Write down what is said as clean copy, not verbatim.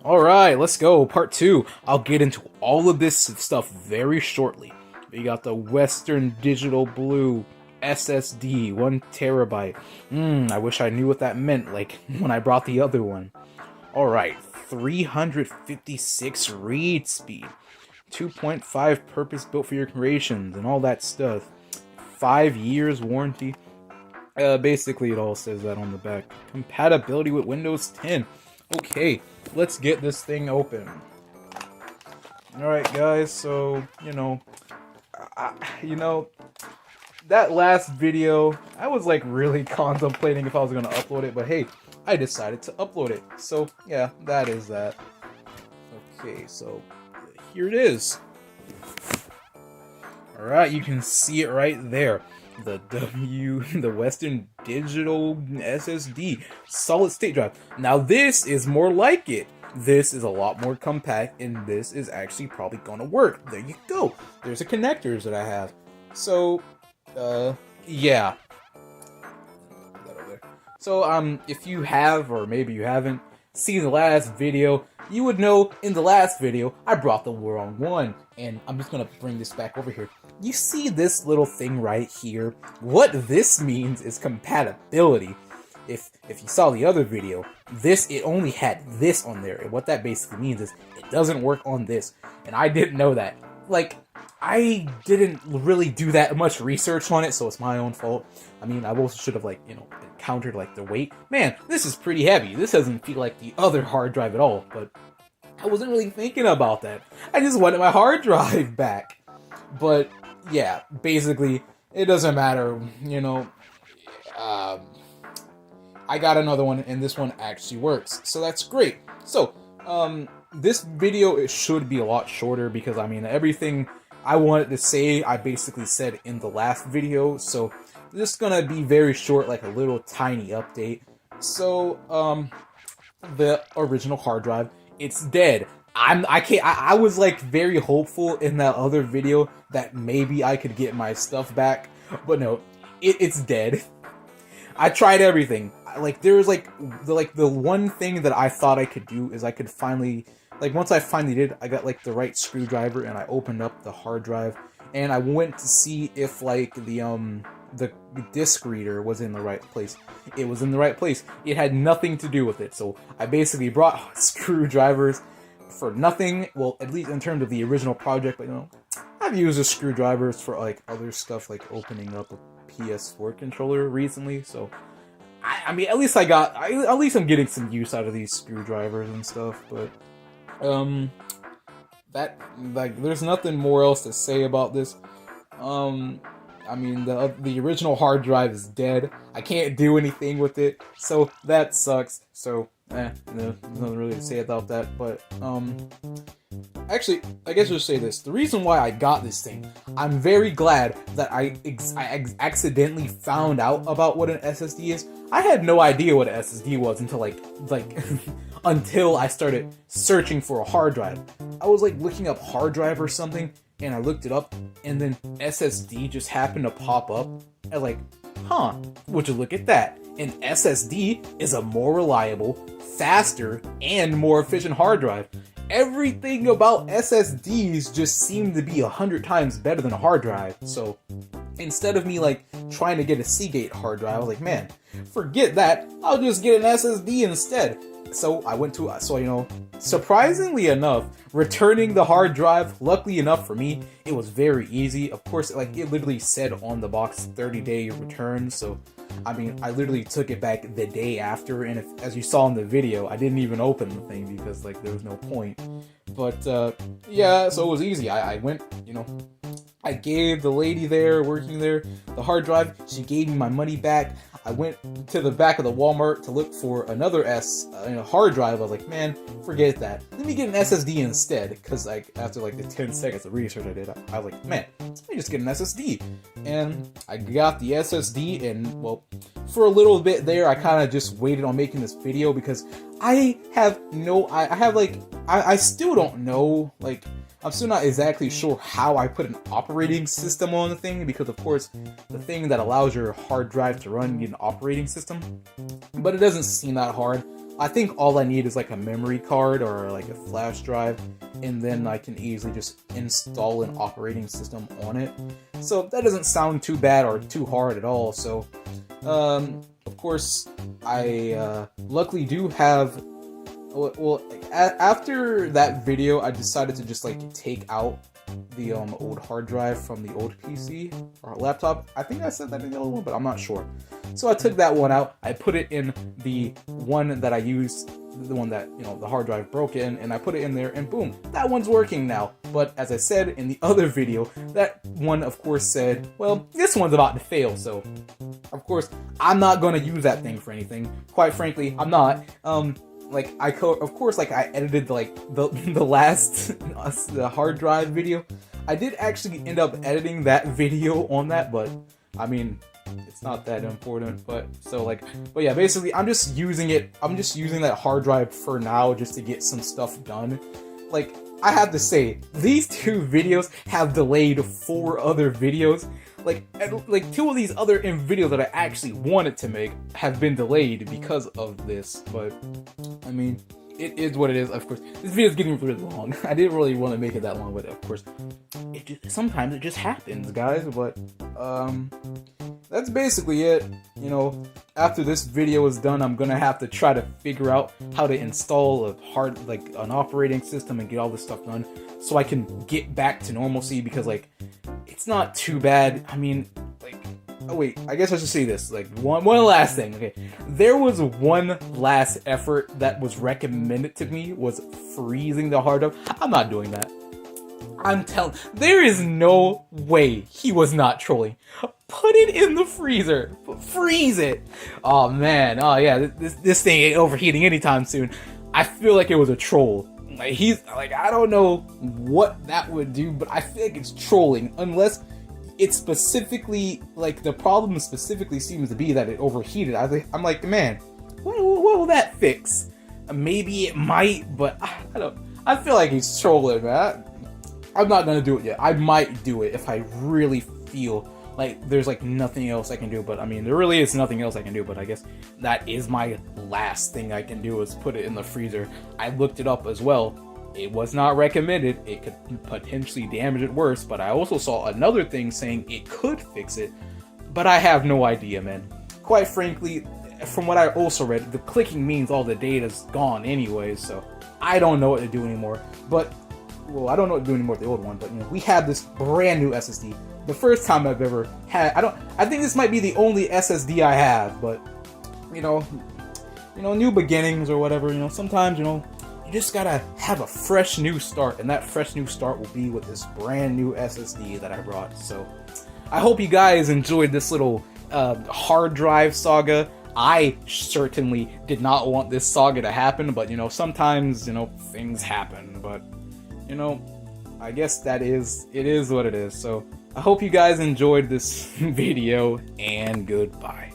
Alright, let's go. Part 2. I'll get into all of this stuff very shortly. We got the Western Digital Blue SSD, 1 terabyte. I wish I knew what that meant, like, when I brought the other one. Alright, 356 read speed. 2.5 purpose built for your creations, and all that stuff. 5 years warranty. Basically, it all says that on the back. Compatibility with Windows 10. Okay, let's get this thing open. Alright, guys, so, that last video, I was, like, really contemplating if I was going to upload it, but hey, I decided to upload it. So, yeah, that is that. Okay, so, here it is. Alright, you can see it right there. The Western Digital SSD solid state drive. Now this is more like it. This is a lot more compact, and this is actually probably gonna work. There you go. There's the connectors that I have. So, yeah. Put that over there. So, if you have, or maybe you haven't, seen the last video, you would know in the last video, I brought the wrong one. And I'm just gonna bring this back over here. You see this little thing right here? What this means is compatibility. If you saw the other video, it only had this on there. And what that basically means is it doesn't work on this. And I didn't know that. Like, I didn't really do that much research on it, so it's my own fault. I mean, I also should have, like, encountered, like, the weight. Man, this is pretty heavy. This doesn't feel like the other hard drive at all, but I wasn't really thinking about that. I just wanted my hard drive back. But, yeah, basically, it doesn't matter, I got another one, and this one actually works, so that's great. So, this video, it should be a lot shorter, because, I mean, everything I wanted to say, I basically said in the last video, so this is gonna be very short, like a little tiny update. So, the original hard drive, it's dead. I was like very hopeful in that other video that maybe I could get my stuff back, but no, it's dead. I tried everything. Like, there was the one thing that I thought I could do is I could finally, like, once I finally did, I got like the right screwdriver and I opened up the hard drive and I went to see if like the disk reader was in the right place. It was in the right place. It had nothing to do with it. So I basically brought screwdrivers for nothing. Well, at least in terms of the original project, but I've used the screwdrivers for like other stuff, like opening up a PS4 controller recently. So I mean, at least at least I'm getting some use out of these screwdrivers and stuff. But there's nothing more else to say about this. I mean, the original hard drive is dead. I can't do anything with it, so that sucks. So, no, nothing really to say about that. But, actually, I guess I'll just say this. The reason why I got this thing, I'm very glad that I accidentally found out about what an SSD is. I had no idea what an SSD was until, like until I started searching for a hard drive. I was, like, looking up hard drive or something, and I looked it up, and then SSD just happened to pop up. I was like, huh, would you look at that? An SSD is a more reliable, faster, and more efficient hard drive. Everything about SSDs just seemed to be 100 times better than a hard drive. So instead of me like trying to get a Seagate hard drive, I was like, man, forget that. I'll just get an SSD instead. So I went to, surprisingly enough, returning the hard drive, luckily enough for me, it was very easy. Of course, like, it literally said on the box 30-day return, so, I mean, I literally took it back the day after, and as you saw in the video, I didn't even open the thing because, like, there was no point. But, yeah, so it was easy. I went, I gave the lady there, working there, the hard drive. She gave me my money back. I went to the back of the Walmart to look for another hard drive. I was like, man, forget that. Let me get an SSD instead. Because like after like the 10 seconds of research I did, I was like, man, let me just get an SSD. And I got the SSD, and well, for a little bit there, I kind of just waited on making this video because I still don't know, like, I'm still not exactly sure how I put an operating system on the thing, because of course the thing that allows your hard drive to run you an operating system, but it doesn't seem that hard. I think all I need is like a memory card or like a flash drive, and then I can easily just install an operating system on it. So that doesn't sound too bad or too hard at all. So of course I luckily do have, well, after that video I decided to just like take out the old hard drive from the old PC or laptop. I think I said that in the other one, but I'm not sure. So I took that one out, I put it in the one that I used, the one that, you know, the hard drive broke in, and I put it in there, and boom, that one's working now. But as I said in the other video, that one of course said, well, this one's about to fail, so of course I'm not gonna use that thing for anything. Quite frankly, I'm not. Like of course, like I edited like the last the hard drive video. I did actually end up editing that video on that, but I mean, it's not that important. But yeah, basically I'm just using it. I'm just using that hard drive for now just to get some stuff done. Like, I have to say, these 2 videos have delayed 4 other videos. Like 2 of these other videos that I actually wanted to make have been delayed because of this. But I mean, it is what it is. Of course, this video is getting really long. I didn't really want to make it that long, but of course, sometimes it just happens, guys. But that's basically it. You know, after this video is done, I'm gonna have to try to figure out how to install an operating system and get all this stuff done, so I can get back to normalcy. Because like, it's not too bad. I mean, like, oh wait, I guess I should say this. Like, one last thing. Okay, there was one last effort that was recommended to me, was freezing the hard drive. I'm not doing that. I'm telling, there is no way he was not trolling. Put it in the freezer. Freeze it. Oh man. Oh yeah. This thing ain't overheating anytime soon. I feel like it was a troll. Like, he's like, I don't know what that would do, but I feel like it's trolling, unless it's specifically, like, the problem specifically seems to be that it overheated. I'm like, man, what will that fix? Maybe it might, but I don't. I feel like he's trolling, man. I'm not gonna do it yet. I might do it if I really feel like there's like nothing else I can do. But I mean, there really is nothing else I can do. But I guess that is my last thing I can do, is put it in the freezer. I looked it up as well. It was not recommended. It could potentially damage it worse. But I also saw another thing saying it could fix it. But I have no idea, man. Quite frankly, from what I also read, the clicking means all the data's gone anyways. So I don't know what to do anymore. But well, I don't know what to do anymore with the old one, but you know, we have this brand new SSD. The first time I've ever had, I think this might be the only SSD I have, but you know, new beginnings or whatever, you know, sometimes, you know, you just gotta have a fresh new start, and that fresh new start will be with this brand new SSD that I brought. So I hope you guys enjoyed this little hard drive saga. I certainly did not want this saga to happen, but you know, sometimes, you know, things happen. But you know, I guess it is what it is. So I hope you guys enjoyed this video, and goodbye.